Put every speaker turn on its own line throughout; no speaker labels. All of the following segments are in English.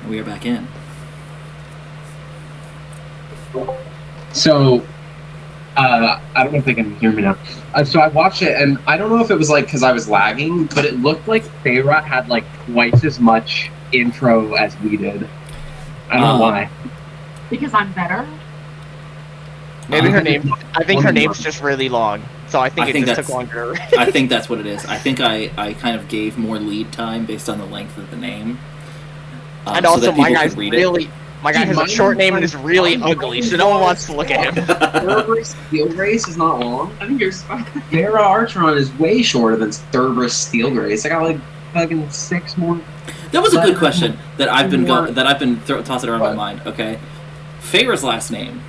And we are back in.
So, I don't know if they can hear me now. So I watched it, and I don't know if it was like because I was lagging, but it looked like Faeyra had like twice as much intro as we did. I don't know why.
Because I'm better.
Maybe her name. I think her name's just really long, so I think it just took longer.
I think that's what it is. I think I kind of gave more lead time based on the length of the name.
And also, my guy's really. My guy has a short name and is really ugly, so no one wants to look at him.
Thurbhrys Steelgrace is not long.
I think yours is fine.
Faeyra Archeron is way shorter than Thurbhrys Steelgrace. I got like fucking 6 more.
That was a good question that I've been tossing around my mind. Okay, Faeyra's last name.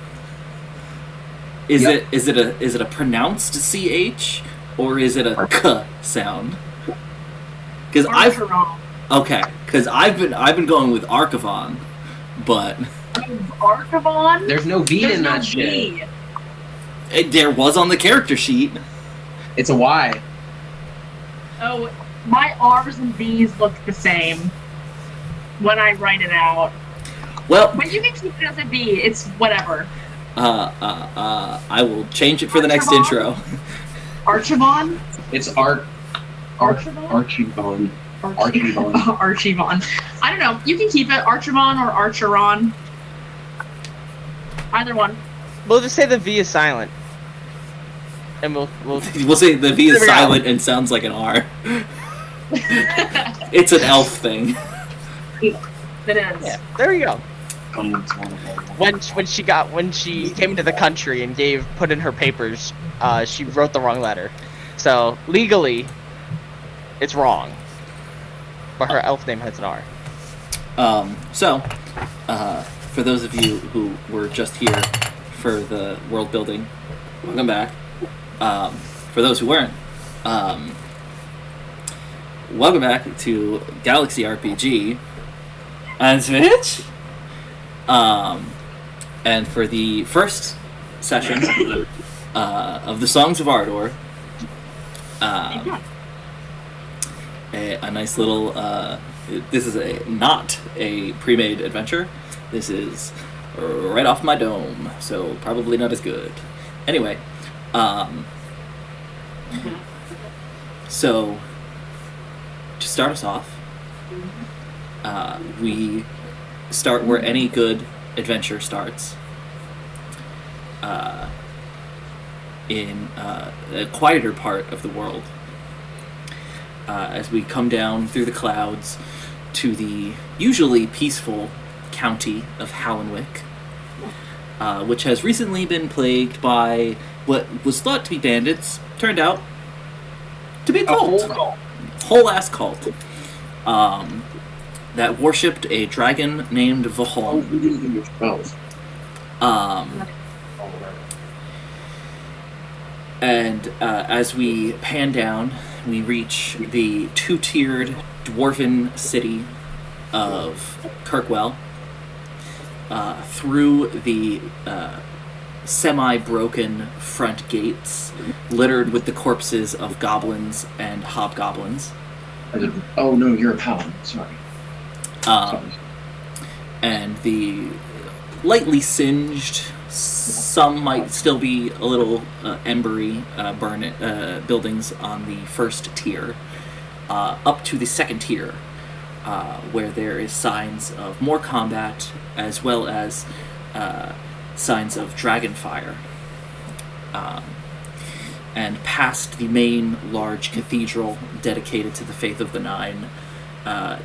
Is it a pronounced CH or is it a K sound? Because I've been going with Archivon, but
Archivon.
There's no V in that shit.
There was on the character sheet.
It's a Y.
Oh, my R's and V's look the same when I write it out.
Well,
but you can keep it as a V. It's whatever.
I will change it for the next intro.
Archivon?
It's Archivon.
Archivon. I don't know. You can keep it Archivon or Archeron. Either one.
We'll just say the V is silent. And we'll
say the V is silent and sounds like an R. It's an elf thing.
It is.
Yeah, there you go. When she came into the country and put in her papers, she wrote the wrong letter. So legally, it's wrong. But her elf name has an R.
For those of you who were just here for the world building, welcome back. For those who weren't, welcome back to Galaxy RPG on Switch. And for the first session of the Songs of Arddor, a nice little. This is not a pre-made adventure. This is right off my dome, so probably not as good. Anyway, so to start us off, we start where any good adventure starts, in a quieter part of the world, as we come down through the clouds to the usually peaceful county of Hallenwick, which has recently been plagued by what was thought to be bandits, turned out to be a cult. Whole ass cult. That worshipped a dragon named Vahol. And as we pan down, we reach the 2-tiered dwarven city of Kirkwell, through the semi-broken front gates, littered with the corpses of goblins and hobgoblins.
Oh no, you're a paladin. Sorry.
And the lightly singed, some might still be a little embery buildings on the first tier, up to the second tier, where there is signs of more combat as well as signs of dragon fire. And past the main large cathedral dedicated to the Faith of the Nine,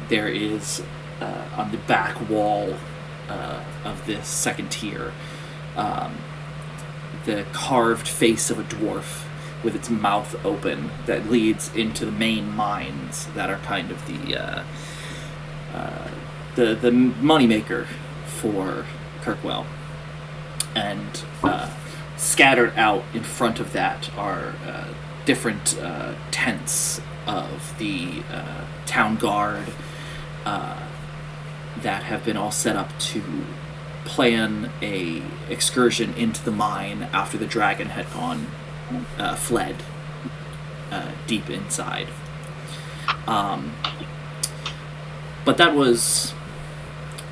there is, on the back wall of this second tier, the carved face of a dwarf with its mouth open that leads into the main mines that are kind of the moneymaker for Kirkwell. And scattered out in front of that are different tents of the town guard that have been all set up to plan a excursion into the mine after the dragon had fled deep inside. But that was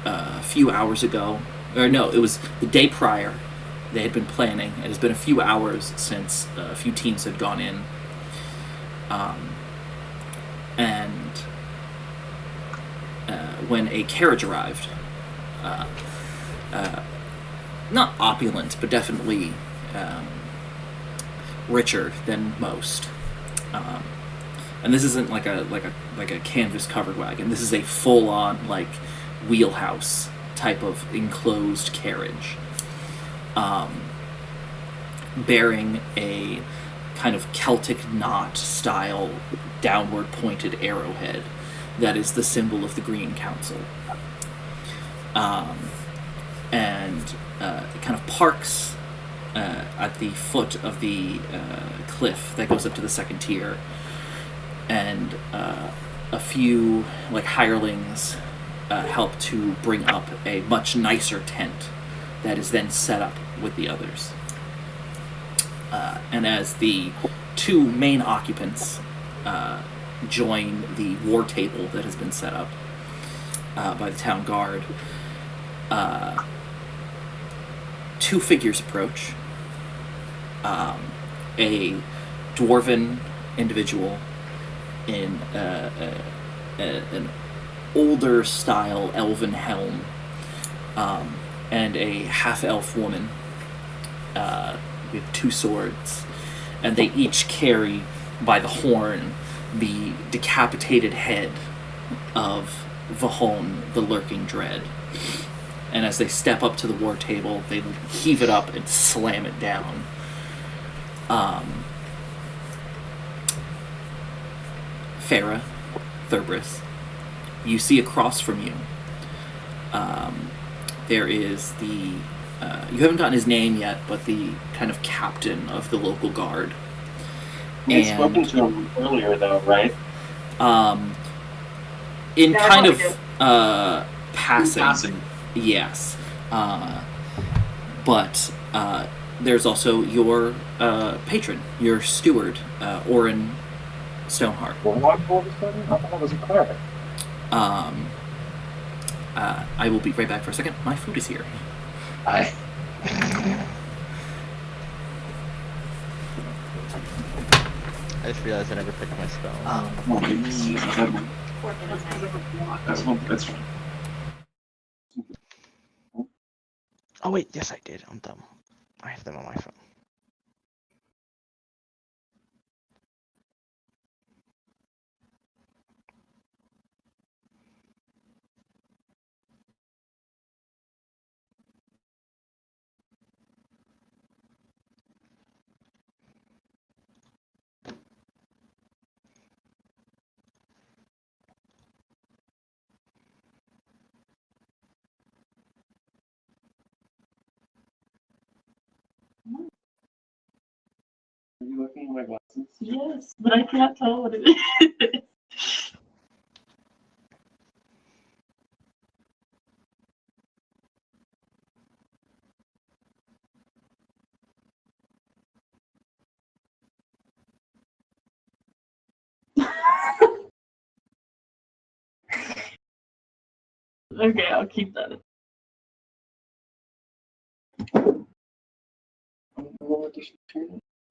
a few hours ago, or no, it was the day prior. They had been planning. It has been a few hours since a few teams had gone in, and when a carriage arrived, not opulent, but definitely richer than most. And this isn't like a canvas covered wagon. This is a full on like wheelhouse type of enclosed carriage, bearing a kind of Celtic knot style downward pointed arrowhead that is the symbol of the Green Council. And it kind of parks at the foot of the cliff that goes up to the second tier, and a few like hirelings help to bring up a much nicer tent that is then set up with the others. And as the two main occupants join the war table that has been set up by the town guard, two figures approach. A dwarven individual in an older style elven helm, and a half-elf woman with two swords, and they each carry by the horn the decapitated head of Vahon, the Lurking Dread. And as they step up to the war table, they heave it up and slam it down. Faeyra, Thurbhrys, you see across from you, there is the, you haven't gotten his name yet, but the kind of captain of the local guard.
We had spoken to him earlier, though, right?
In
Yeah,
kind
I
of passing. Yes. But there's also your patron, your steward, Orin Stoneheart.
Warlock all of a sudden? I thought that was a cleric.
I will be right back for a second. My food is here.
I
just realized I never picked my spell.
That's fine.
Oh wait, yes I did. I'm dumb. I have them on my phone.
Are you looking at my glasses?
Yes, but I can't tell what it is. Okay, I'll keep that.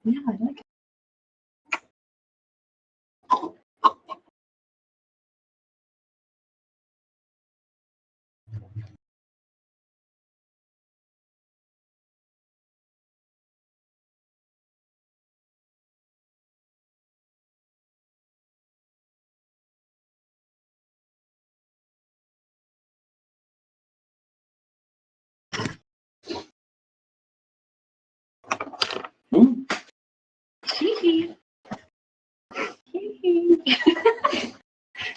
Yeah, I like it.
Ooh.
Hee hee.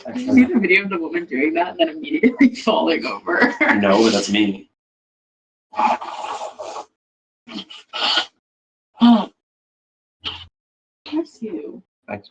Did you see the video of the woman doing that and then immediately falling over?
No, but that's me.
Oh. Bless you.
Thanks.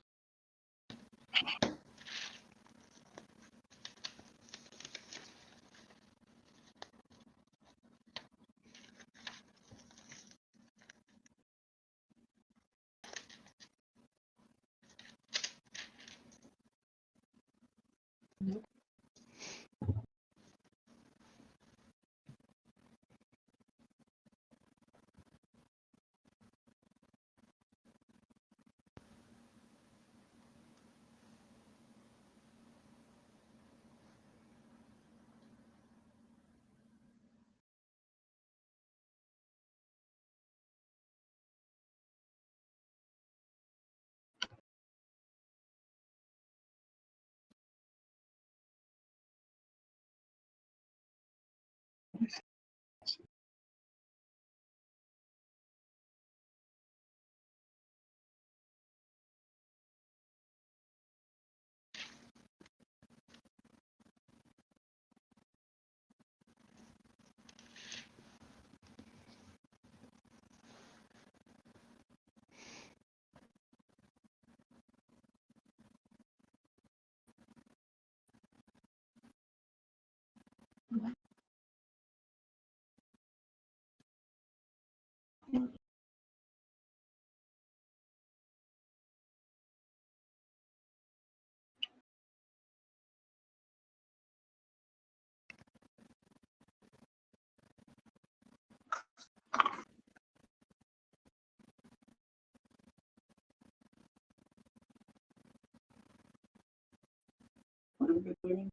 What are we doing?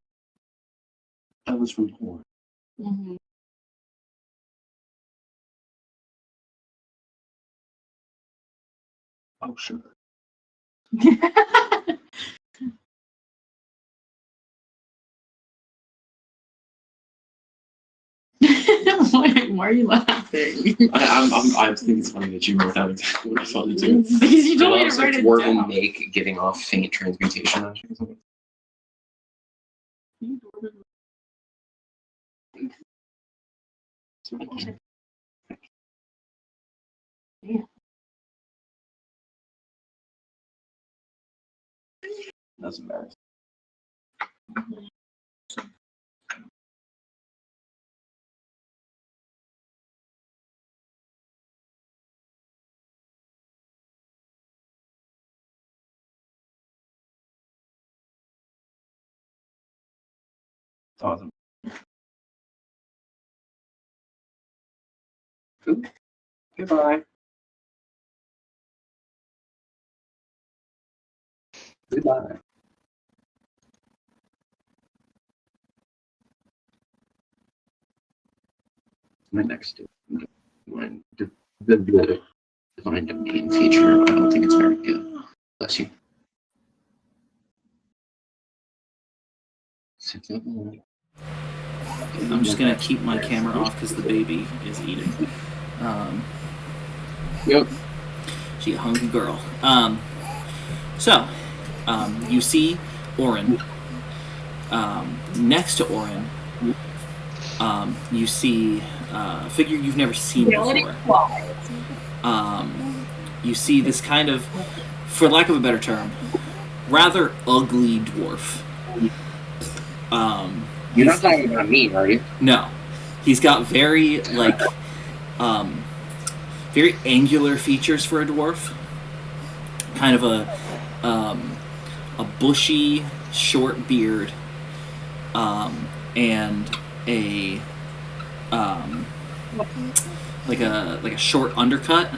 That was from Horn.
Mm-hmm.
Oh, sure.
Why are you laughing?
I think it's funny that you wrote out exactly what I thought to do.
Because you told me to write it
Dwarven
down.
make giving off faint transmutation. Actually, something. That's embarrassing. Awesome. Ooh. Goodbye. Goodbye. My next one, the divine domain feature. I don't think it's very good. Bless you.
I'm just gonna keep my camera off because the baby is eating.
Yep.
She a hungry girl. You see Orin. Next to Orin, you see a figure you've never seen before. You see this kind of, for lack of a better term, rather ugly dwarf.
You're not talking about me, are you?
No. He's got very, very angular features for a dwarf. Kind of a bushy, short beard, and a like a short undercut,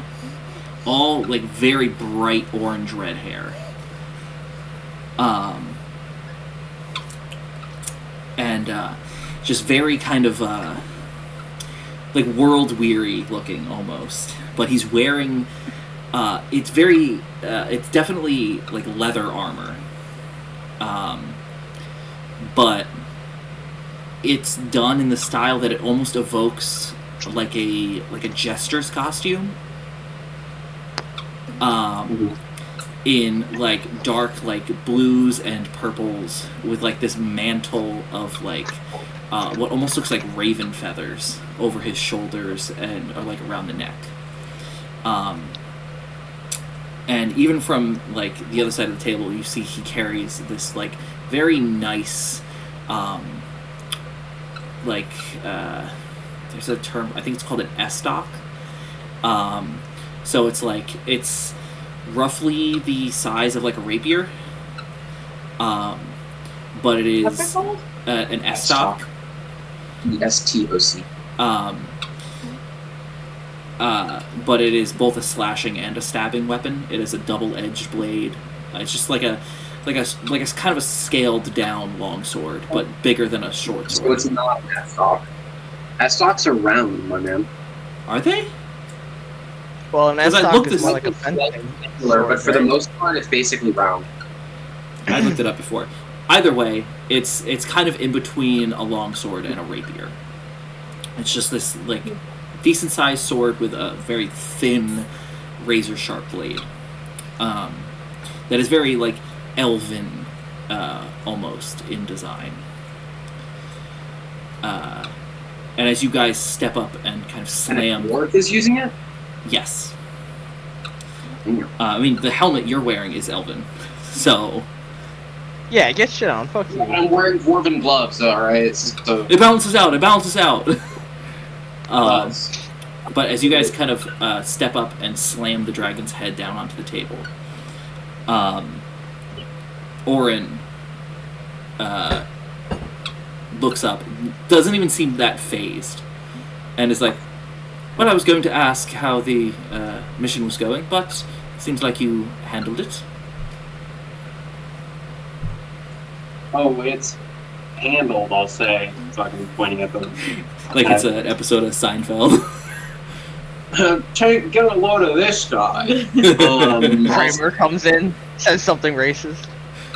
all like very bright orange red hair, and just very kind of like world weary looking almost. But he's wearing it's definitely like leather armor, but it's done in the style that it almost evokes like a jester's costume, in like dark like blues and purples with like this mantle of like what almost looks like raven feathers over his shoulders and or like around the neck. And even from like the other side of the table, you see he carries this like very nice, there's a term, I think it's called an estoc. So it's roughly the size of like a rapier, but it is
What's it called?
An estoc.
ESTOC.
But it is both a slashing and a stabbing weapon. It is a double-edged blade. It's just like a kind of a scaled down longsword, but bigger than a short sword.
So it's not an estoc. Estocs are round, my man.
Are they?
Well, an
'Cause I
estoc
looked
is
this-
more like a fencing.
But for the most part, it's basically round.
I looked it up before. Either way, it's kind of in between a longsword and a rapier. It's just this like decent sized sword with a very thin, razor sharp blade. That is very like elven, almost in design. And as you guys step up and kind of slam,
Dwarf is using it.
yes. I mean, the helmet you're wearing is elven, so
Yeah, get shit on. Fuck you.
I'm wearing dwarven gloves. All right, so
it balances out. It balances out. But as you guys kind of step up and slam the dragon's head down onto the table, Orin looks up, doesn't even seem that phased, and is like, well, I was going to ask how the mission was going, but seems like you handled it.
Oh, it's handled, I'll say. Fucking pointing at them.
Like it's an episode of Seinfeld.
Get a load of this guy.
Kramer comes in, says something racist.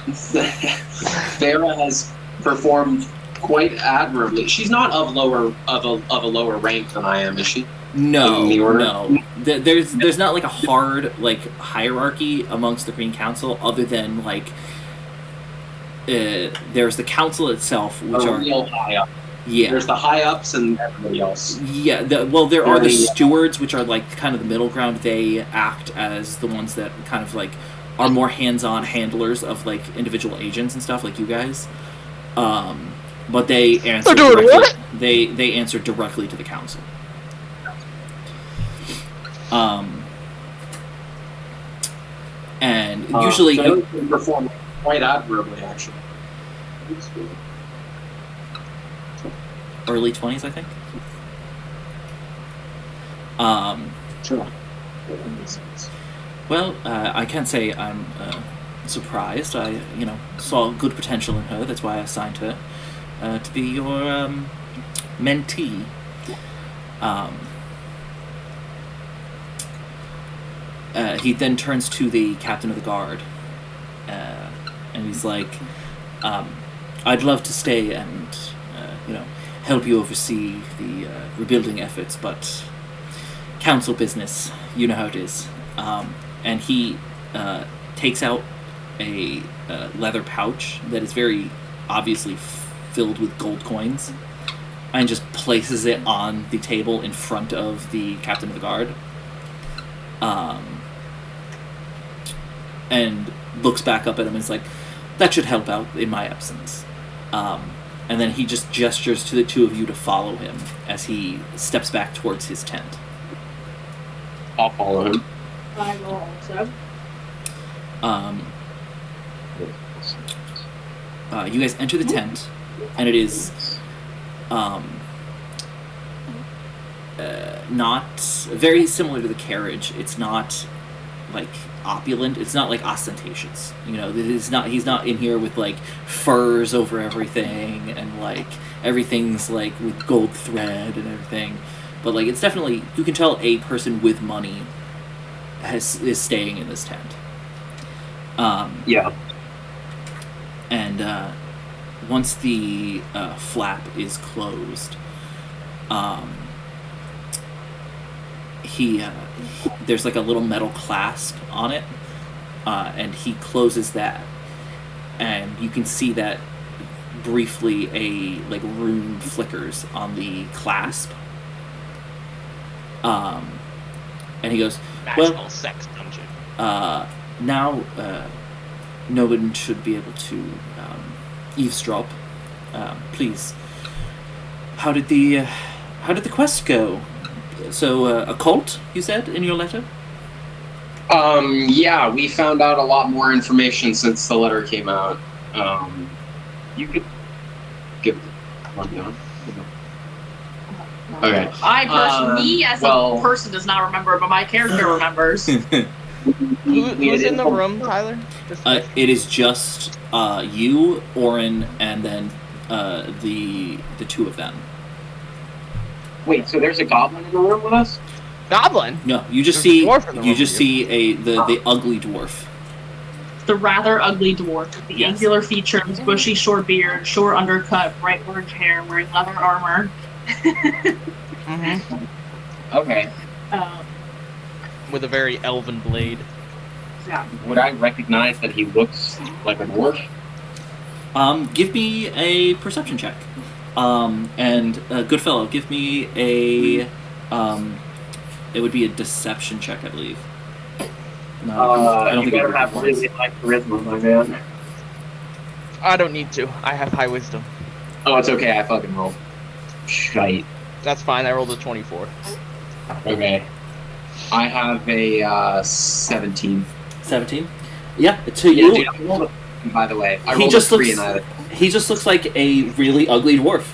Faeyra has performed quite admirably. She's not of a lower rank than I am, is she?
No,
In the order?
no. There's not like a hard like hierarchy amongst the Green Council, other than like there's the council itself, which are
real high up.
yeah.
There's the high ups and everybody else.
Yeah, there are the
Very,
stewards, which are like kind of the middle ground. They act as the ones that kind of like are more hands-on handlers of like individual agents and stuff, like you guys. But they answer
They're doing
directly,
what?
They answer directly to the council. And usually
Faeyra can perform quite admirably, actually.
early 20s, I think.
Sure.
Well, I can't say I'm surprised. I, saw good potential in her. That's why I assigned her to be your mentee. He then turns to the captain of the guard, and he's like, "I'd love to stay and, help you oversee the rebuilding efforts, but council business, you know how it is." And he takes out a leather pouch that is very obviously filled with gold coins, and just places it on the table in front of the captain of the guard. And looks back up at him and is like, "That should help out in my absence." And then he just gestures to the two of you to follow him as he steps back towards his tent.
I'll follow him.
I will also.
You guys enter the tent, and it is not very similar to the carriage. It's not like opulent. It's not like ostentatious. He's not in here with like furs over everything and like everything's like with gold thread and everything. But like it's definitely, you can tell a person with money is staying in this tent.
Yeah.
And once the flap is closed, there's like a little metal clasp on it, and he closes that, and you can see that briefly a like rune flickers on the clasp. And he goes,
Magical
"Well,
sex dungeon.
now no one should be able to eavesdrop. Please, how did the quest go? So a cult, you said in your letter?"
Yeah, we found out a lot more information since the letter came out. You could give one down. Okay.
Me as a person does not remember, but my character remembers.
Who's in the room, Tyler?
It is just you, Orin, and then the two of them.
Wait, so there's a goblin in the room with us?
Goblin?
No, you just
There's a
see
dwarf in the room with you.
the ugly dwarf.
The rather ugly dwarf with the
Yes.
angular features, bushy short beard, short undercut, bright orange hair, wearing leather armor.
Mm-hmm.
Okay.
With a very elven blade.
Yeah.
Would I recognize that he looks like a dwarf?
Give me a perception check. And Goodfellow, give me a it would be a deception check, I believe. No, I don't
You
think it
better
would be
have
performance.
really high charisma, my man.
I don't need to. I have high wisdom.
Oh, it's okay. I fucking rolled. Shite.
That's fine. I rolled a 24.
Okay. I have a 17.
17. Yeah, to
Yeah,
you,
dude, I rolled a, by the way. I
He
rolled
just
a 3
looks-
and
he just looks like a really ugly dwarf.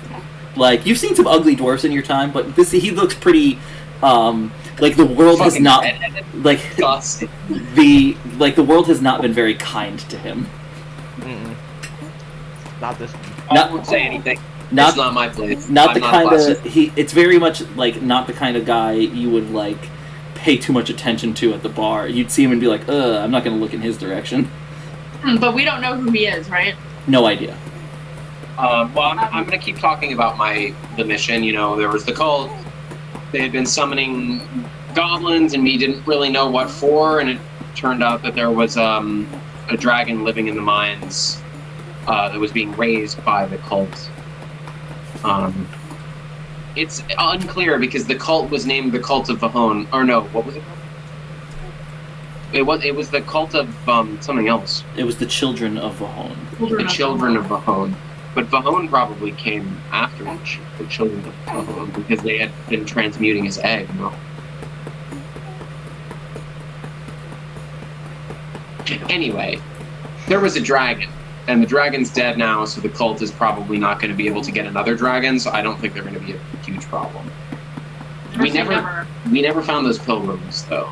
Like, you've seen some ugly dwarfs in your time, but he looks pretty. Like the world has
fucking
not like
disgusting.
the world has not been very kind to him.
Mm-mm. Not this one.
I won't say anything.
Not
It's not my place.
not
I'm
the
not
kind
classy.
of it's very much like not the kind of guy you would like pay too much attention to at the bar. You'd see him and be like, I'm not going to look in his direction.
But we don't know who he is, right?
No idea.
Well, I'm going to keep talking about the mission. You know, there was the cult. They had been summoning goblins, and we didn't really know what for. And it turned out that there was a dragon living in the mines that was being raised by the cult. It's unclear because the cult was named the Cult of Vahone. Or no, what was it called? It was the cult of something else.
It was the children of Vahone.
The children of Vahone. But Vahone probably came after the children of Vahone because they had been transmuting his egg, you know? Anyway, there was a dragon. And the dragon's dead now, so the cult is probably not going to be able to get another dragon, so I don't think they're going to be a huge problem. We never found those pilgrims, though.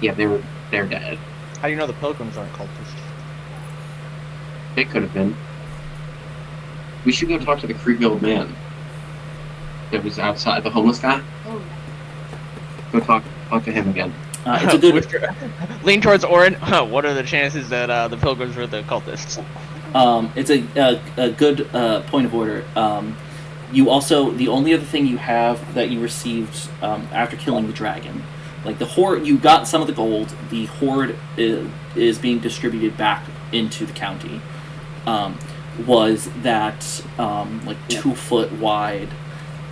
Yeah, they're dead.
How do you know the pilgrims aren't cultists?
It could have been. We should go talk to the creepy old man that was outside, the homeless guy.
Oh.
Go talk to him again.
It's a good.
Lean towards Orin. What are the chances that the pilgrims were the cultists?
It's a good point of order. You also, the only other thing you have that you received after killing the dragon, like the horde, you got some of the gold. The horde is being distributed back into the county. Was that like 2 foot wide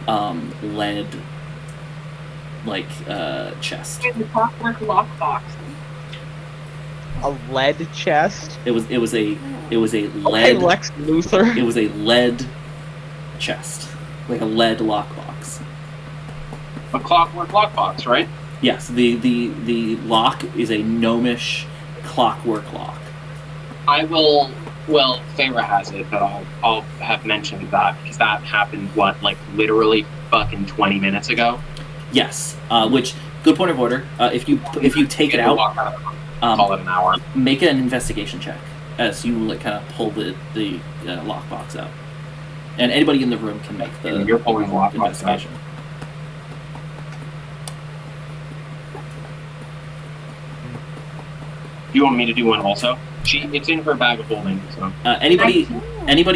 lead chest.
The clockwork lockbox.
A lead chest?
It was a
Okay,
lead.
Lex Luthor.
It was a lead chest, like a lead lockbox.
A clockwork lockbox, right?
Yes, the lock is a gnomish clockwork lock.
I will. Well, Faeyra has it, but I'll have mentioned that because that happened literally fucking 20 minutes ago.
Yes, which good point of order. If you take it out,
Call it an hour.
make an investigation check as you kind of pull the lockbox out, and anybody in the room can make the
You're pulling the lockbox out.
investigation.
Do you want me to do one also? It's in her bag of holding. So
Anybody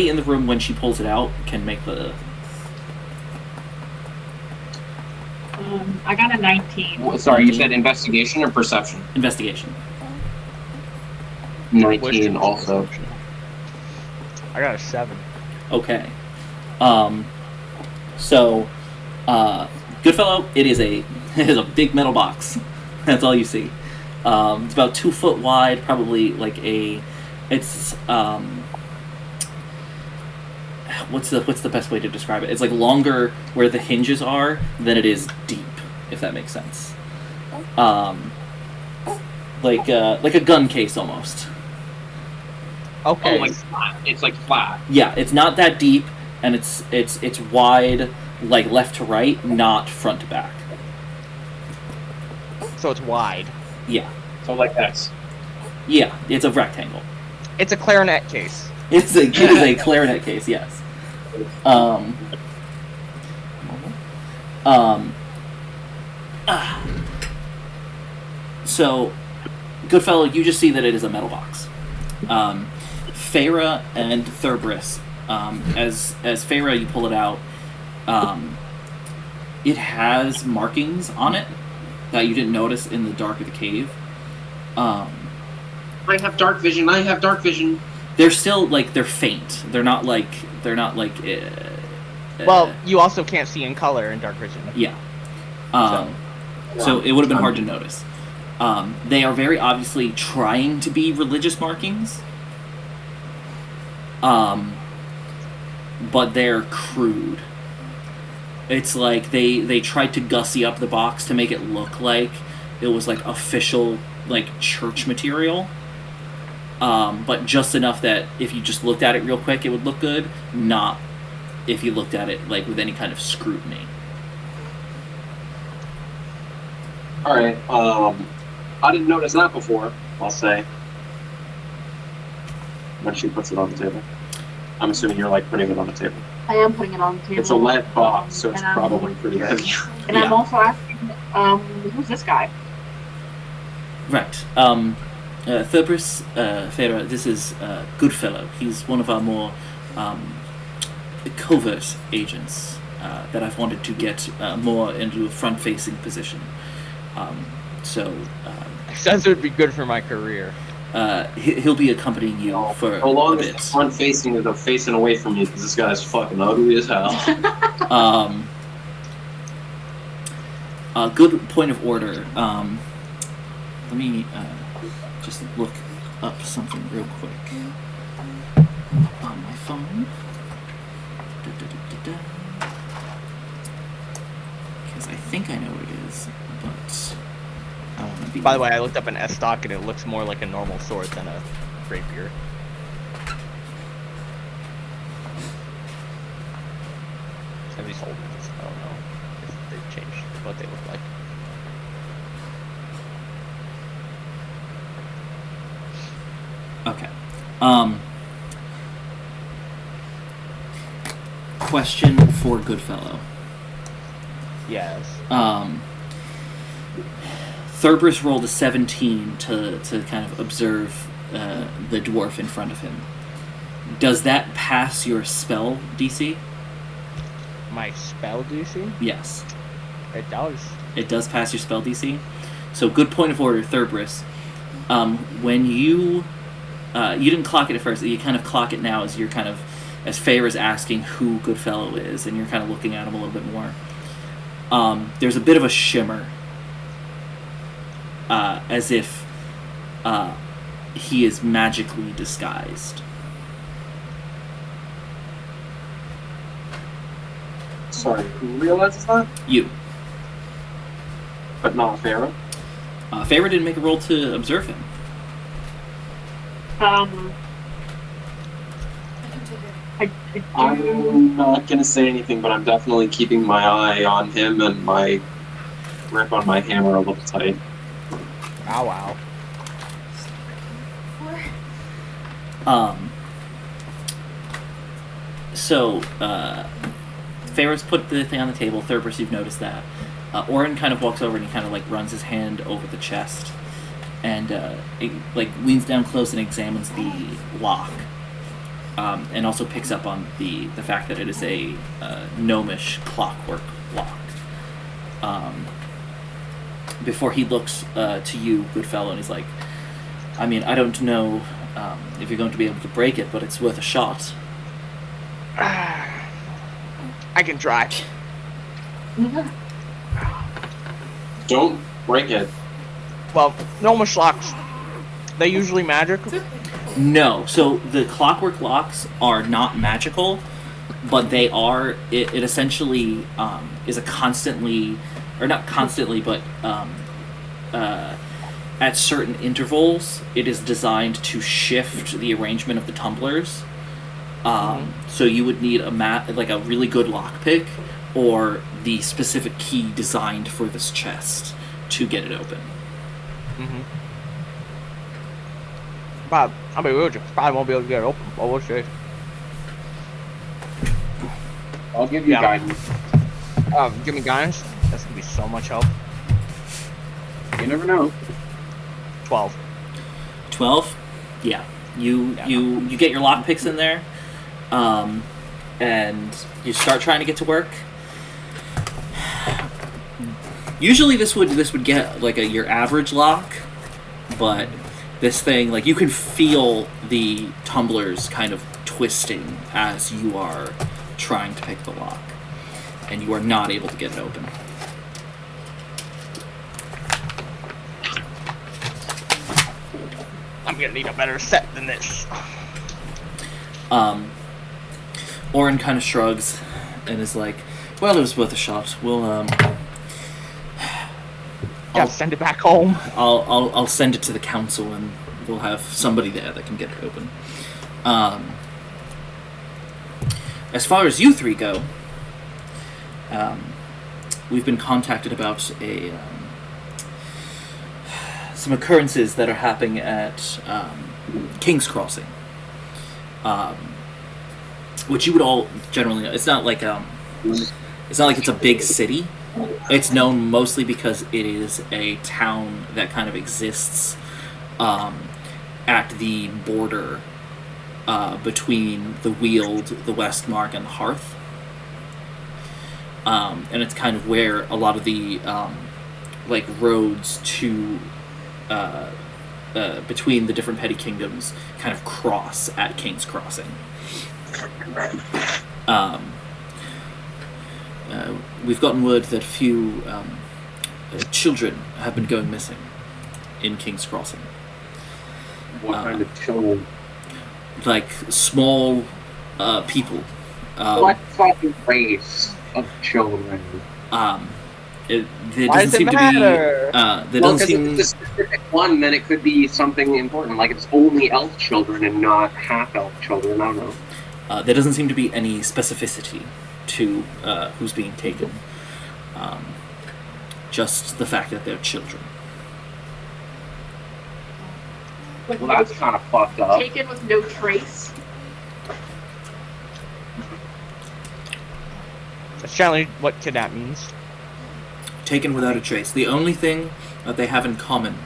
in the room when she pulls it out can make the.
I got a 19.
Sorry, you said investigation or perception?
Investigation.
19 also.
I got a 7.
Okay. So, Goodfellow, it is a big metal box. That's all you see. It's about 2 foot wide, probably like it's what's the best way to describe it? It's like longer where the hinges are than it is deep, if that makes sense. Like a gun case almost.
Okay.
Oh, like flat. It's like flat.
Yeah, it's not that deep, and it's wide, like left to right, not front to back.
So it's wide.
Yeah,
So like this.
yeah, it's a rectangle.
It's a clarinet case.
It is a clarinet case, yes. So, Goodfellow, you just see that it is a metal box. Faeyra and Thurbhrys, as Faeyra, you pull it out. It has markings on it that you didn't notice in the dark of the cave.
I have dark vision.
They're still like they're faint. They're not like.
Well, you also can't see in color in dark vision.
Yeah. So it would have been hard to notice. They are very obviously trying to be religious markings. But they're crude. It's like they tried to gussy up the box to make it look like it was like official like church material. But just enough that if you just looked at it real quick, it would look good. Not if you looked at it like with any kind of scrutiny.
All right. I didn't notice that before. I'll say. When she puts it on the table, I'm assuming you're like putting it on the table.
I am putting it on the table.
It's a lead box, so it's
and
probably pretty heavy.
And I'm also asking, who's this guy?
Right. Thurbhrys, Faeyra, this is Goodfellow. He's one of our more covert agents that I've wanted to get more into a front-facing position.
Sounds would be good for my career.
He'll be accompanying you for
so long
a
as
bit.
the front facing is facing away from you, because this guy's fucking ugly as hell.
Good point of order. Let me just look up something real quick on my phone. Because I think I know what it is, but I want to be.
By the way, I looked up an S-stock and it looks more like a normal sword than a rapier. Some of these old ones, I don't know if they've changed what they look like.
Okay. Question for Goodfellow.
Yes.
Thurbhrys rolled a 17 to kind of observe the dwarf in front of him. Does that pass your spell DC?
My spell DC?
Yes.
It does.
It does pass your spell DC. So good point of order, Thurbhrys. When you didn't clock it at first, you kind of clock it now as you're kind of, as Faeyra's asking who Goodfellow is, and you're kind of looking at him a little bit more. There's a bit of a shimmer, as if he is magically disguised.
Sorry, who realizes that?
You.
But not Faeyra?
Faeyra didn't make a roll to observe him.
I'm not gonna say anything, but I'm definitely keeping my eye on him and my grip on my hammer a little tight.
Wow, wow.
So, Faeyra's put the thing on the table. Thurbhrys, you've noticed that. Orin kind of walks over and he kind of like runs his hand over the chest, and it, like leans down close and examines the lock, and also picks up on the fact that it is a gnomish clockwork lock. Before he looks to you, Goodfellow, and he's like, I mean, I don't know if you're going to be able to break it, but it's worth a shot.
I can try.
Don't break it.
Well, normal locks, they usually magic.
No, so the clockwork locks are not magical, but they are. It essentially is a constantly, or not constantly, but at certain intervals, it is designed to shift the arrangement of the tumblers. So you would need like a really good lockpick, or the specific key designed for this chest to get it open.
But I'll be real with you, probably won't be able to get it open, but we'll see.
I'll give you guidance.
Give me guidance? That's gonna be so much help.
You never know.
12.
12? Yeah. You get your lockpicks in there, and you start trying to get to work. Usually this would get like your average lock, but this thing, like, you can feel the tumblers kind of twisting as you are trying to pick the lock, and you are not able to get it open.
I'm gonna need a better set than this.
Orin kind of shrugs and is like, well, it was worth a shot. We'll
Gotta send it back home.
I'll send it to the council, and we'll have somebody there that can get it open. As far as you three go, we've been contacted about some occurrences that are happening at King's Crossing, which you would all generally know. It's not like it's a big city. It's known mostly because it is a town that kind of exists at the border between the Weald, the Westmark, and the Hearth. And it's kind of where a lot of the roads to between the different petty kingdoms kind of cross at King's Crossing. We've gotten word that a few children have been going missing in King's Crossing.
What kind of children?
Like small people.
What fucking race of children?
There
Why
doesn't
does it
seem to
matter?
be. There
Well,
doesn't
because
seem.
if it's a specific one, then it could be something important. Like it's only elf children and not half-elf children. I don't know.
There doesn't seem to be any specificity to who's being taken. Just the fact that they're children.
Well, that's kind of fucked up.
Taken with no trace.
That's generally what kidnap means.
Taken without a trace. The only thing that they have in common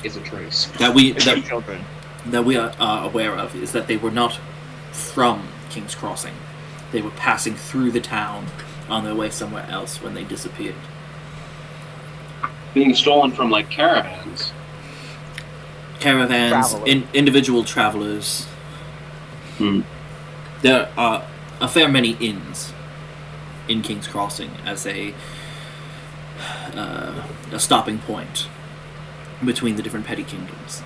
Is a trace.
that we
It's children.
that we are aware of is that they were not from King's Crossing. They were passing through the town on their way somewhere else when they disappeared.
Being stolen from like caravans.
Caravans,
Traveler.
individual travelers. There are a fair many inns in King's Crossing as a stopping point between the different petty kingdoms.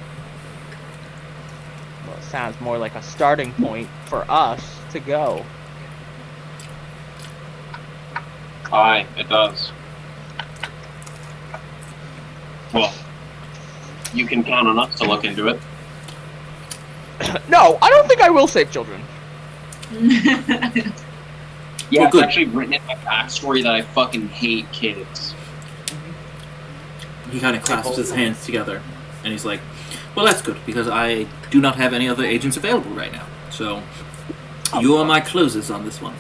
Well, it sounds more like a starting point for us to go.
Aye, it does. Well, you can count on us to look into it.
No, I don't think I will save children.
Yeah,
Well,
It's
good.
actually written in my backstory that I fucking hate kids.
He kind of clasps his hands together, and he's like, well, that's good, because I do not have any other agents available right now. So, you are my closers on this one.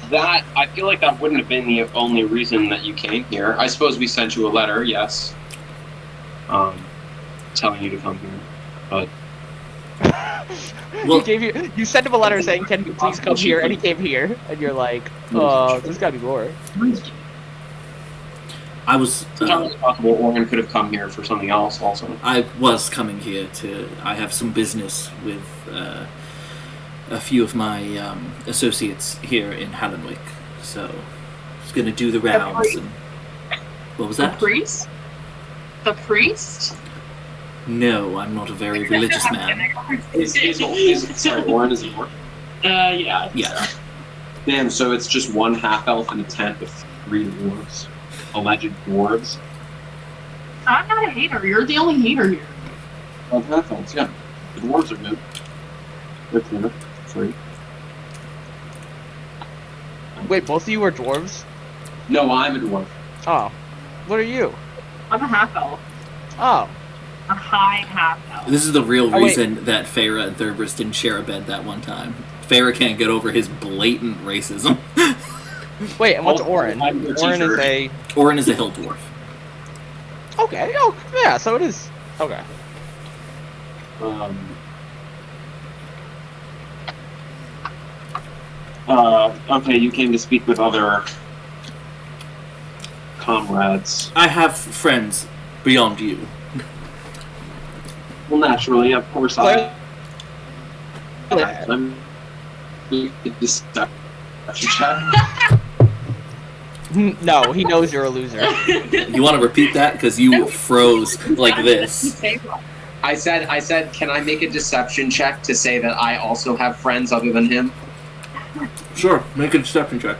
That, I feel like that wouldn't have been the only reason that you came here. I suppose we sent you a letter, yes. Telling you to come here. But
Well-
you sent him a letter saying, "Can you please come here?" And he came here, and you're like, "Oh, there's gotta be more."
I was
it's always possible Orin could have come here for something else also.
I was coming here to. I have some business with a few of my associates here in Hallenwick, so I was going to do the rounds. And what was
The
that?
priest? The priest?
No, I'm not a very religious man.
Sorry, Orin is an orc?
Yeah.
Yeah.
Damn, so it's just one half-elf in a tent with 3 dwarves. Alleged dwarves.
I'm not a hater. You're the only hater here.
Well, half-elves, yeah. The dwarves are good. They're clear. Free.
Wait, both of you are dwarves?
No, I'm a dwarf.
Oh, what are you?
I'm a half elf.
Oh,
A high half elf.
This is the real
Oh, wait.
reason that Faeyra and Thurbhrys didn't share a bed that one time. Faeyra can't get over his blatant racism.
wait, and what's
Oh,
Orin?
I'm your
Orin is
teacher.
a...
Orin is a hill dwarf.
Okay, oh, yeah, so it is... Okay.
Okay, you came to speak with other comrades.
I have friends beyond you.
Well, naturally, of course,
Claire-
I'm this
No, he knows you're a loser.
You want to repeat that? Because you froze like this.
I said, can I make a deception check to say that I also have friends other than him?
Sure, make a deception check.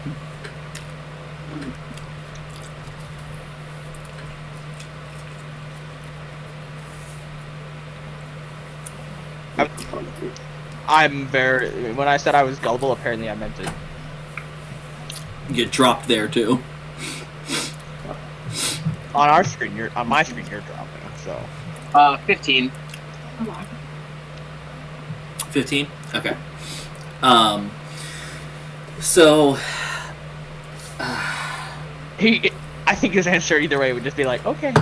I'm very. When I said I was gullible, apparently I meant it.
You dropped there too.
On our screen, on my screen, you're dropping. So
15.
15? Okay. So
I think his answer either way would just be like, okay.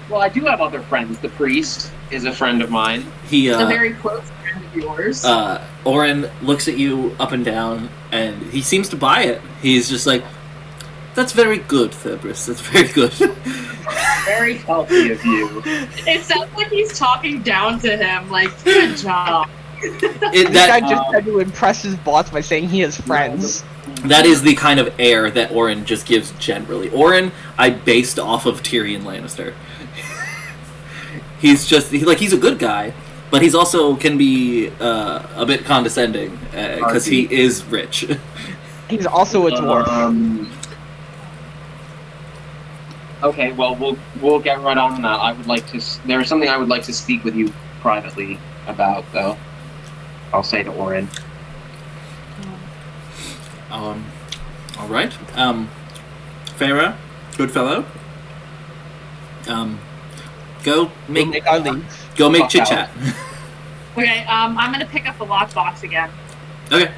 Well, I do have other friends. The priest is a friend of mine.
he
A very close friend of yours.
Oren looks at you up and down, and he seems to buy it. He's just like, "That's very good, Thurbhrys. That's very good."
Very healthy of you.
It sounds like he's talking down to him, like, good job.
This guy just tried to impress his boss by saying he has friends.
That is the kind of air that Oren just gives generally. Oren, I based off of Tyrion Lannister. He's a good guy, but he's also can be a bit condescending because he is rich.
He's also a dwarf.
Okay, well, we'll get right on that. I would like to. There's something I would like to speak with you privately about, though. I'll say to Oren.
All right. Faeyra, Goodfellow. Go make
our leads.
Go make chit chat.
Okay, I'm gonna pick up the lockbox again.
Okay.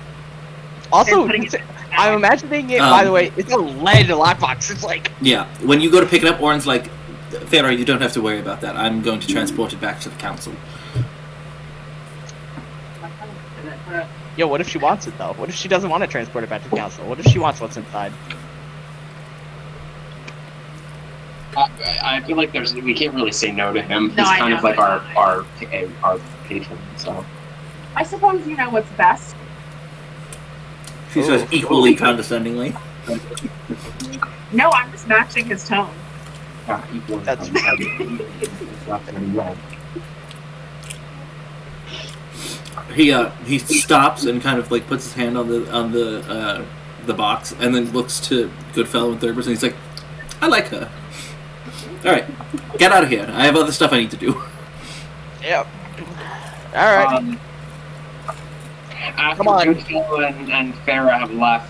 Also,
Putting it
I'm imagining it. By the way, it's a lead lockbox. It's like
Yeah. When you go to pick it up, Oren's like, Faeyra, you don't have to worry about that. I'm going to transport it back to the council.
Yo, what if she wants it though? What if she doesn't want to transport it back to the council? What if she wants what's inside?
I feel like we can't really say no to him.
No,
He's
I
kind
know,
of like
but-
our patron. So
I suppose you know what's best.
She says equally condescendingly.
No, I'm just matching his tone.
That's
He stops and kind of like puts his hand on the box and then looks to Goodfellow and Thurbhrys and he's like, I like her. All right, get out of here. I have other stuff I need to do.
Yep. All right.
After
Come on.
Goodfellow and Faeyra have left,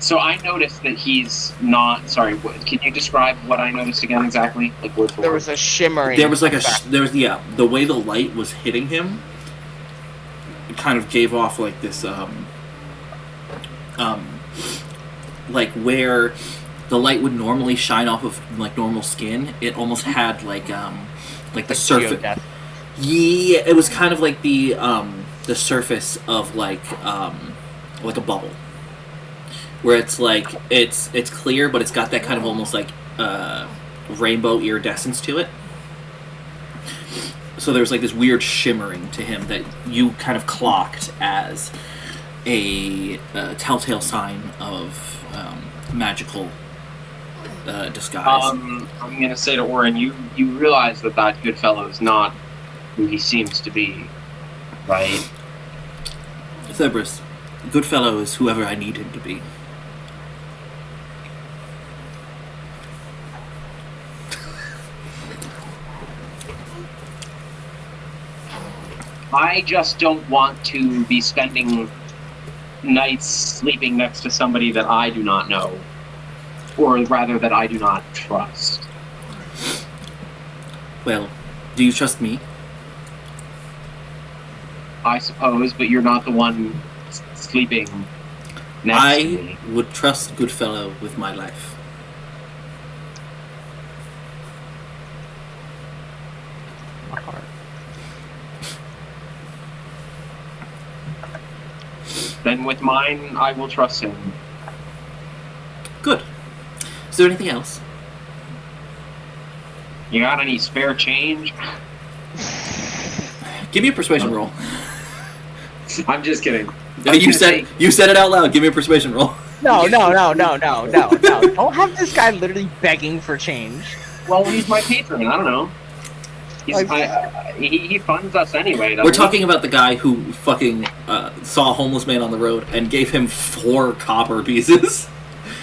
so I noticed that he's not. Sorry, can you describe what I noticed again exactly? Like word for
There
word?
was a shimmering.
There was like
effect.
the way the light was hitting him, it kind of gave off like this like where the light would normally shine off of like normal skin, it almost had like the surface.
Geodeath.
Yeah, it was kind of like the surface of like a bubble, where it's like it's clear, but it's got that kind of almost like rainbow iridescence to it. So there's like this weird shimmering to him that you kind of clocked as a telltale sign of magical disguise.
I'm gonna say to Oren, you realize that Goodfellow is not who he seems to be, right?
Thurbhrys, Goodfellow is whoever I need him to be.
I just don't want to be spending nights sleeping next to somebody that I do not know, or rather that I do not trust.
Well, do you trust me?
I suppose, but you're not the one sleeping next to me.
I would trust Goodfellow with my life.
Then with mine, I will trust him.
there anything else?
You got any spare change?
Give me a persuasion roll.
I'm just kidding.
No, you said it out loud. Give me a persuasion roll.
No. Don't have this guy literally begging for change.
Well, he's my patron. I don't know. He funds us anyway.
We're talking about the guy who fucking saw a homeless man on the road and gave him 4 copper pieces.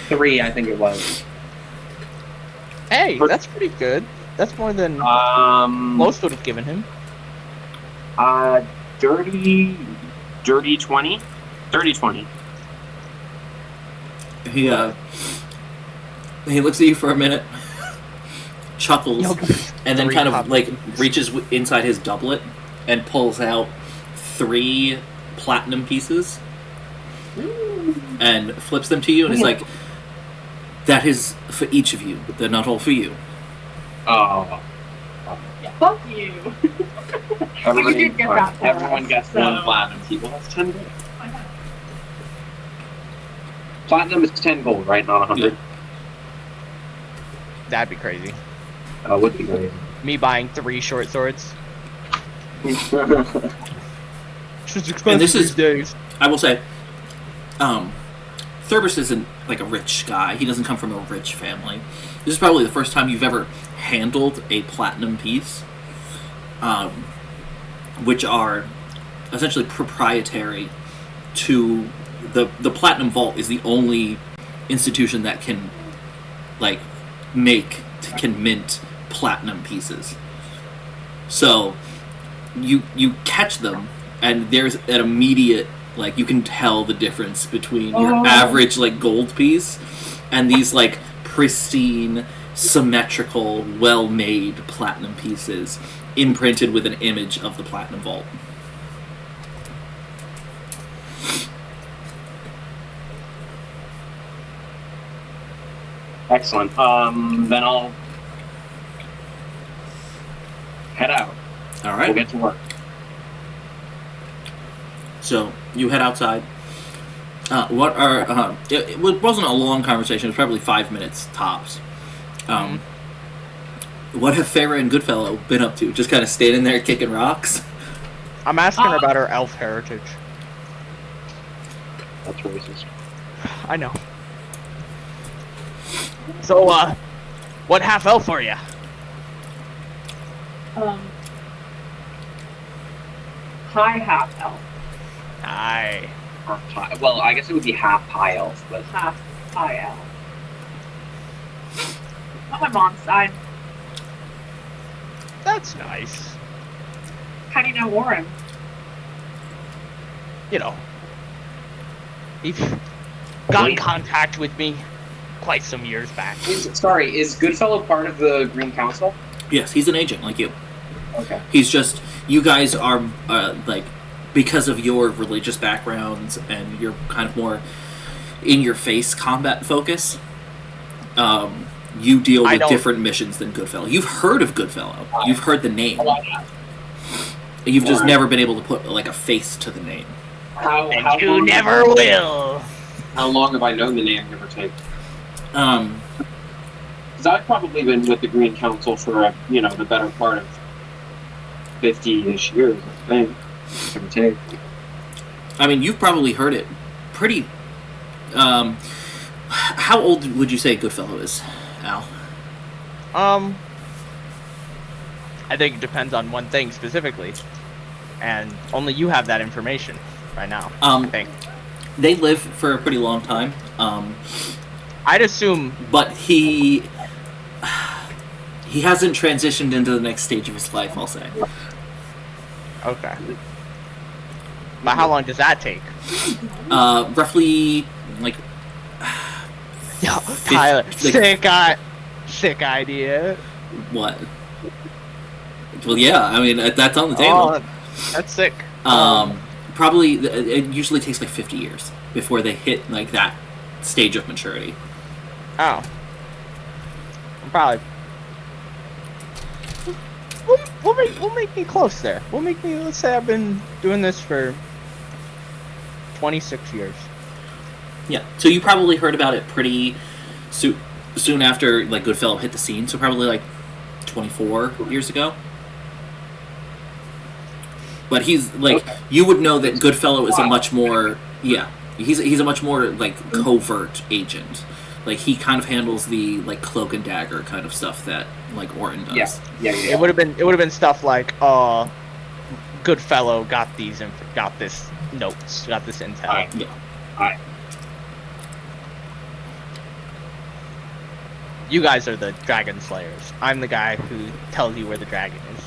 3, I think it was.
Hey, that's pretty good. That's more than most would have given him.
Dirty 20? Dirty 20.
He looks at you for a minute, chuckles, and then kind of like reaches inside his doublet and pulls out 3 platinum pieces and flips them to you, and is like, "That is for each of you. They're not all for you."
Oh.
Yeah, fuck you.
Everybody,
You did get that for
everyone
us,
gets
so-
1 platinum. People, that's 10 gold. Platinum is 10 gold, right? Not 100.
That'd be crazy.
Would be great.
Me buying 3 short swords. It's expensive
And this is-
these days.
I will say, Thurbhrys isn't like a rich guy. He doesn't come from a rich family. This is probably the first time you've ever handled a platinum piece, which are essentially proprietary to the Platinum Vault. Is the only institution that can mint platinum pieces. So you catch them, and there's an immediate, you can tell the difference between your average gold piece and these pristine, symmetrical, well-made platinum pieces imprinted with an image of the Platinum Vault.
Excellent. Then I'll head out.
All right.
We'll get to work.
So you head outside. It wasn't a long conversation. It was probably 5 minutes tops. What have Faeyra and Goodfellow been up to? Just kind of standing there kicking rocks?
I'm asking her about her elf heritage.
That's racist.
I know. So, what half elf are you?
High half elf.
Aye.
Well, I guess it would be half high elf, but
Half high elf. On my mom's side.
That's nice.
How do you know Warren?
You know, he got in contact with me quite some years back.
is Goodfellow part of the Green Council?
Yes, he's an agent like you.
Okay.
He's just, you guys are, because of your religious backgrounds and your kind of more in-your-face combat focus, you deal with different missions than Goodfellow. You've heard of Goodfellow. You've heard the name. You've just never been able to put, a face to the name.
How
You
long-
never will.
How long have I known the name, give or take?
Um,
Because I've probably been with the Green Council for, the better part of 50-ish years, I think. Give or take.
I mean, you've probably heard it pretty... how old would you say Goodfellow is, Al?
I think it depends on one thing specifically, and only you have that information right now. I think.
They live for a pretty long time.
I'd assume,
But he hasn't transitioned into the next stage of his life, I'll say.
okay. But how long does that take?
Roughly,
Yo, Tyler,
like-
sick idea.
what? Well, yeah, I mean, that's on the table.
Oh, that's sick.
Probably, it usually takes 50 years before they hit, that stage of maturity.
Oh. I'm probably. We'll make me close there. Let's say I've been doing this for 26 years.
Yeah, so you probably heard about it pretty soon. soon after like Goodfellow hit the scene, so probably like 24 years ago. But he's like you would know that Goodfellow is a much more he's a much more like covert agent. Like he kind of handles the like cloak and dagger kind of stuff that like Orin does.
Yeah.
It would have been stuff like Goodfellow got this notes, got this intel.
Yeah.
You guys are the dragon slayers. I'm the guy who tells you where the dragon is.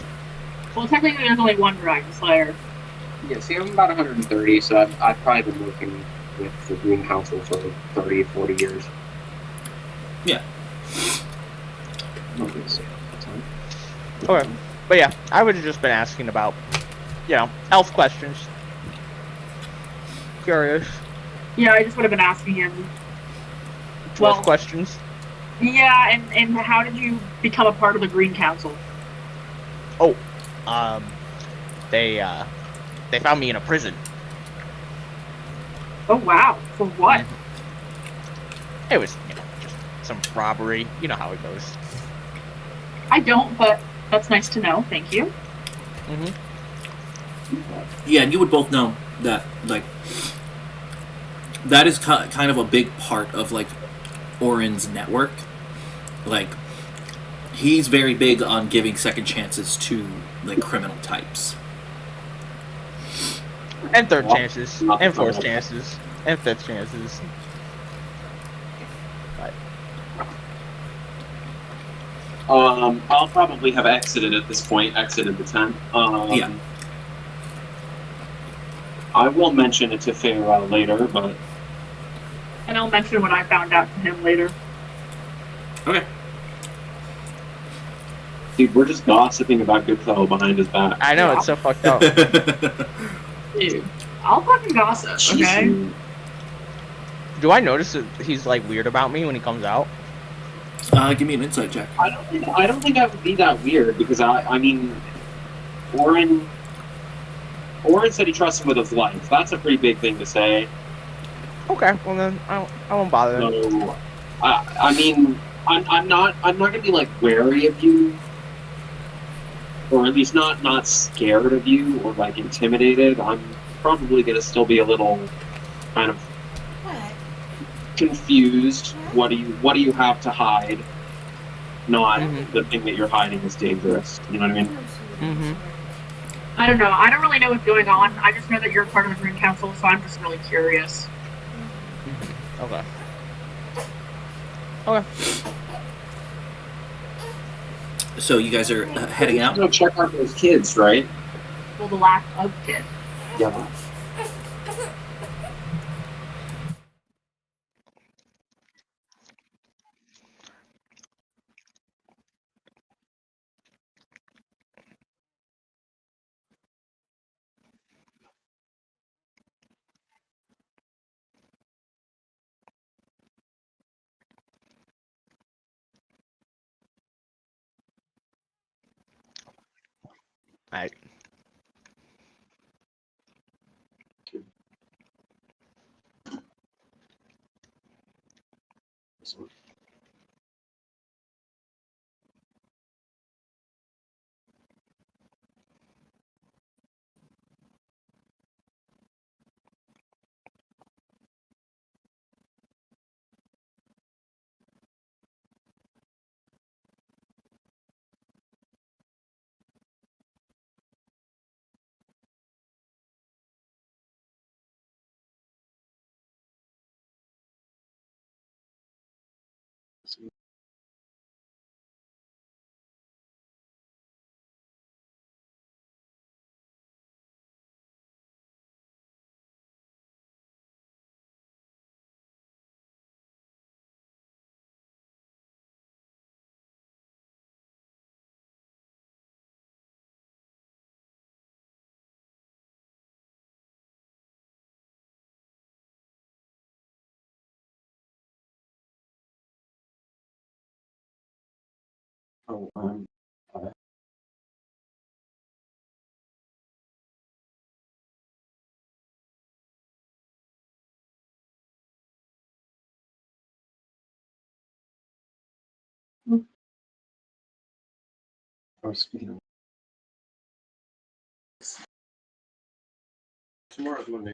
Well, technically, there's only one Dragon Slayer.
Yeah, see, I'm about 130, so I've probably been working with the Green Council for 30, 40 years.
Yeah.
Okay. But yeah, I would have just been asking about, elf questions. Curious.
Yeah, I just would have been asking him.
Dwarf questions.
Yeah, and how did you become a part of the Green Council?
Oh, they found me in a prison.
Oh wow, for what?
It was, just some robbery. You know how it goes.
I don't, but that's nice to know. Thank you.
Yeah, and you would both know that like that is kind of a big part of like Orin's network. Like he's very big on giving second chances to like criminal types.
And third chances. And fourth chances. And fifth chances. Right.
I'll probably have exited at this point, exited the tent.
Yeah.
I will mention it to Faeyra later, but...
And I'll mention what I found out from him later.
Okay.
Dude, we're just gossiping about Goodfellow behind his back.
I know, it's so fucked up.
Dude, I'll fucking gossip, okay?
Jeez.
Do I notice that he's like weird about me when he comes out?
Give me an insight check.
I don't think I would be that weird, because I mean, Orin said he trusts him with his life. That's a pretty big thing to say.
Okay, well then I won't bother.
So, I mean, I'm not gonna be like wary of you, or at least not scared of you or like intimidated. I'm probably gonna still be a little kind of confused. What do you have to hide? Not the thing that you're hiding is dangerous. You know what I mean?
I don't know. I don't really know what's going on. I just know that you're part of the Green Council, so I'm just really curious.
Okay. Okay.
So you guys are heading out?
Go check out those kids, right?
Well, the lack of kids.
Yeah.
Alright.
Oh, Oh, speaking of tomorrow's Monday.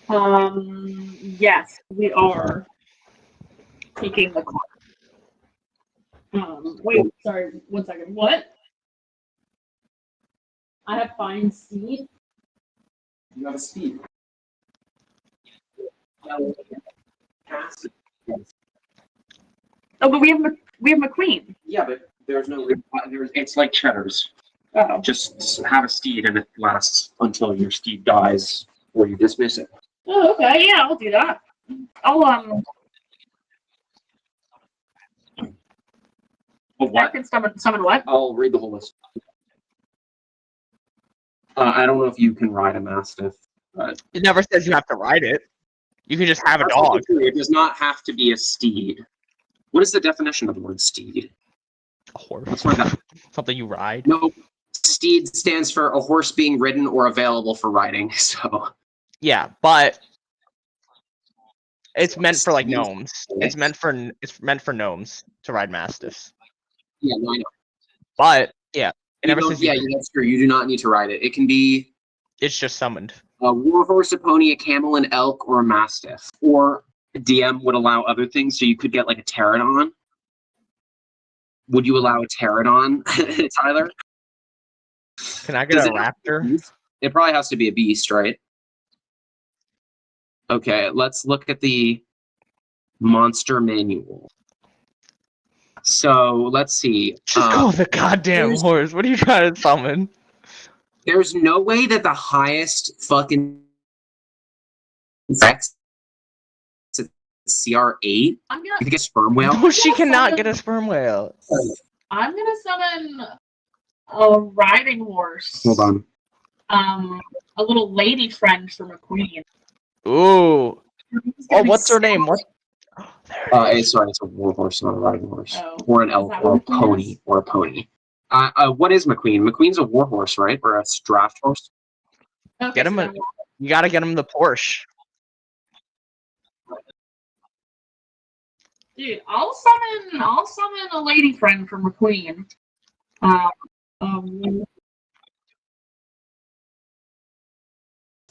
Yes, we are taking the class. Wait, sorry, 1 second. What? I have fine speed.
You have a speed.
Oh, but we have McQueen.
Yeah, but there's no. It's like cheddars.
Oh.
Just have a steed, and it lasts until your steed dies, or you dismiss it.
Oh, okay. Yeah, I'll do that. I'll
Oh,
I can summon what?
I'll read the whole list. I don't know if you can ride a mastiff. But
It never says you have to ride it. You can just have a
that's
dog.
also true. It does not have to be a steed. What is the definition of the word steed?
A horse.
Let's find out.
Something you ride.
No, steed stands for a horse being ridden or available for riding. So
Yeah, but it's meant for like gnomes. It's meant for gnomes to ride mastiffs.
yeah, no, I know.
But yeah, it never says
Yeah, that's true. You do not need to ride it. It can be
it's just summoned.
a warhorse, a pony, a camel, an elk, or a mastiff. Or DM would allow other things, so you could get like a pterodon. Would you allow a pterodon, Tyler?
Can I get a raptor?
It probably has to be a beast, right? Okay, let's look at the monster manual. So let's see.
Just go with the goddamn horse. What are you trying to summon?
There's no way that the highest fucking sex is CR8.
I'm
You
gonna
can get sperm whale.
No, she cannot get a sperm whale.
I'm gonna summon a riding horse.
Hold on.
A little lady friend for McQueen.
Ooh. Oh, what's her name? What?
It's a warhorse, not a riding horse.
Oh.
Or an elk,
Is that
or a
what McQueen
pony,
is?
or a pony. What is McQueen? McQueen's a warhorse, right? Or a draft horse?
Okay,
Get him
so
a.
then
You gotta get him the Porsche.
dude, I'll summon a lady friend for McQueen.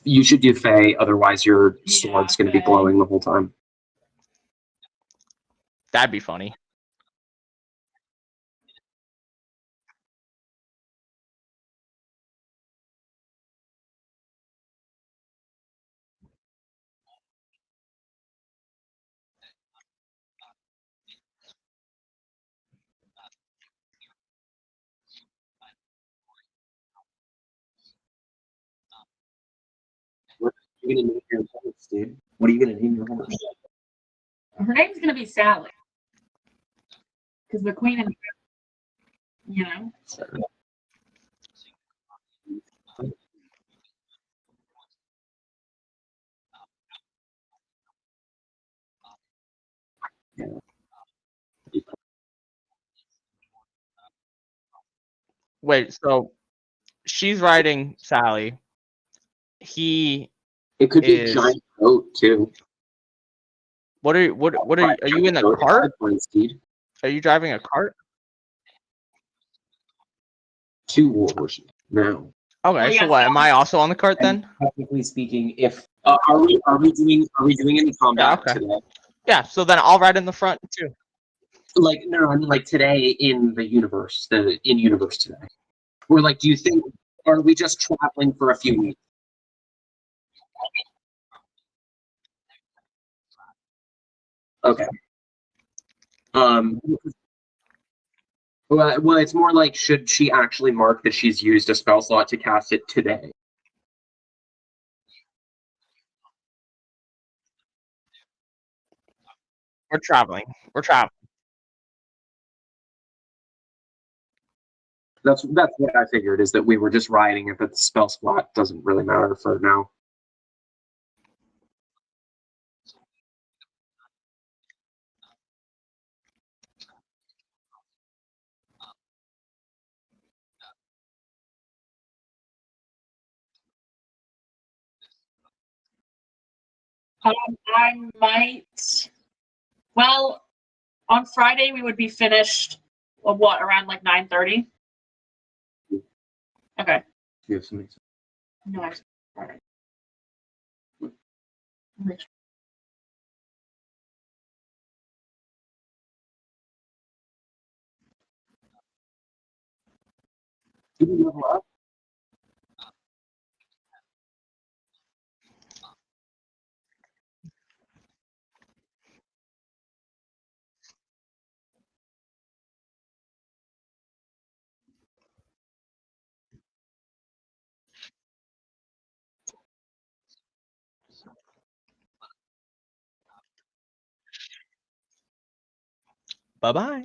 You should do Fae, otherwise your
Yeah,
sword's going to be
Fae.
glowing the whole time.
That'd be funny.
are you gonna name your horse, dude? What are you gonna name your horse?
Her name's gonna be Sally. Because the queen and you know.
Wait, so she's riding Sally. He
It could be a
is.
giant goat too.
What are you in a cart?
Steed.
Are you driving a cart?
2 war horses now.
Okay,
Well,
so
yeah,
what? Am I also on the cart
And
then?
technically speaking, if are we doing any combat
Yeah, okay.
today?
Yeah, so then I'll ride in the front too.
Like no, I mean like today in the universe, in universe today. Or like, do you think are we just traveling for a few weeks? Okay. Well, it's more like should she actually mark that she's used a spell slot to cast it today?
We're traveling. We're traveling.
That's what I figured, is that we were just riding it, but the spell slot doesn't really matter for now.
I might. Well, on Friday we would be finished. What, around like 9:30? Okay.
Do you have something?
No, I. Friday.
Did you level up?
Bye-bye.